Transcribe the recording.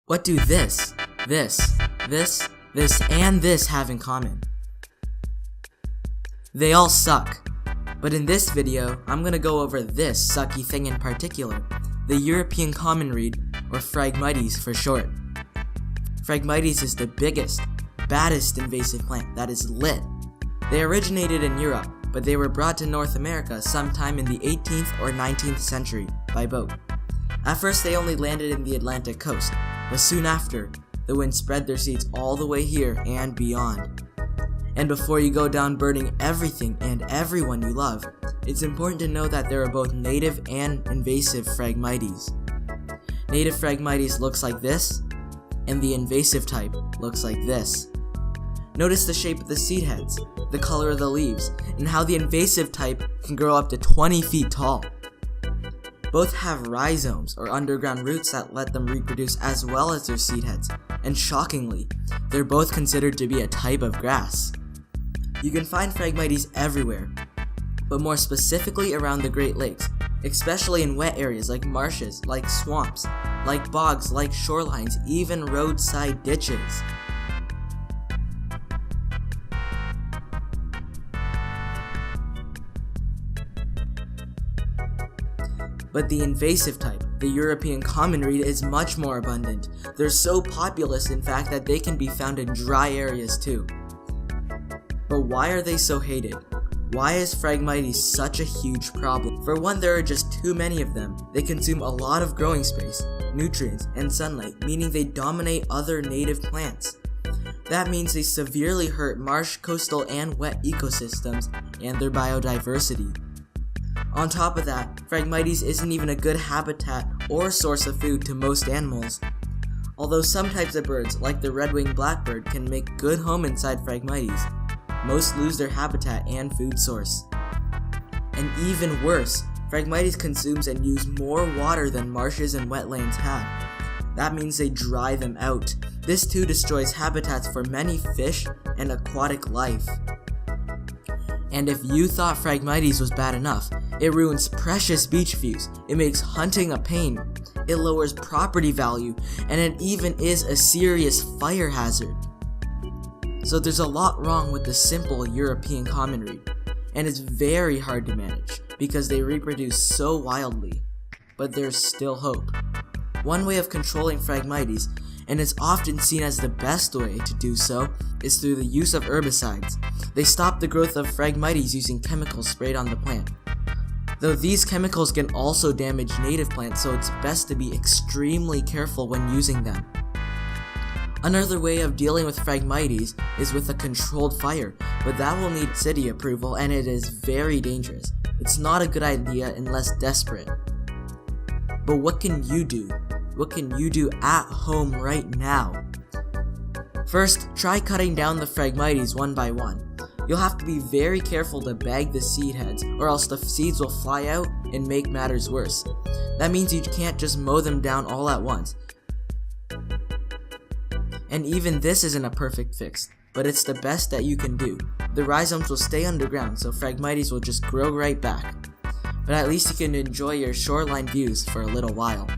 What do this, and this have in common? They all suck. But in this video, I'm gonna go over this sucky thing in particular, the European common reed, or Phragmites for short. Phragmites is the biggest, baddest invasive plant that is lit. They originated in Europe, but they were brought to North America sometime in the 18th or 19th century by boat. At first they only landed in the Atlantic coast, but soon after, the wind spread their seeds all the way here and beyond. And before you go down burning everything and everyone you love, it's important to know that there are both native and invasive Phragmites. Native Phragmites looks like this, and the invasive type looks like this. Notice the shape of the seed heads, the color of the leaves, and how the invasive type can grow up to 20 feet tall. Both have rhizomes, or underground roots that let them reproduce as well as their seed heads, and shockingly, they're both considered to be a type of grass. You can find Phragmites everywhere, but more specifically around the Great Lakes, especially in wet areas like marshes, like swamps, like bogs, like shorelines, even roadside ditches. But the invasive type, the European common reed, is much more abundant. They're so populous, in fact, that they can be found in dry areas too. But why are they so hated? Why is Phragmites such a huge problem? For one, there are just too many of them. They consume a lot of growing space, nutrients, and sunlight, meaning they dominate other native plants. That means they severely hurt marsh, coastal, and wet ecosystems and their biodiversity. On top of that, Phragmites isn't even a good habitat or source of food to most animals. Although some types of birds, like the red-winged blackbird, can make good home inside Phragmites, most lose their habitat and food source. And even worse, Phragmites consumes and use more water than marshes and wetlands have. That means they dry them out. This too destroys habitats for many fish and aquatic life. And if you thought Phragmites was bad enough, it ruins precious beach views, it makes hunting a pain, it lowers property value, and it even is a serious fire hazard. So there's a lot wrong with the simple European common reed, and it's very hard to manage because they reproduce so wildly. But there's still hope. One way of controlling Phragmites, and it's often seen as the best way to do so, is through the use of herbicides. They stop the growth of Phragmites using chemicals sprayed on the plant. Though these chemicals can also damage native plants, so it's best to be extremely careful when using them. Another way of dealing with Phragmites is with a controlled fire, but that will need city approval and it is very dangerous. It's not a good idea unless desperate. But what can you do? What can you do at home right now? First, try cutting down the Phragmites one by one. You'll have to be very careful to bag the seed heads, or else the seeds will fly out and make matters worse. That means you can't just mow them down all at once. And even this isn't a perfect fix, but it's the best that you can do. The rhizomes will stay underground, so Phragmites will just grow right back. But at least you can enjoy your shoreline views for a little while.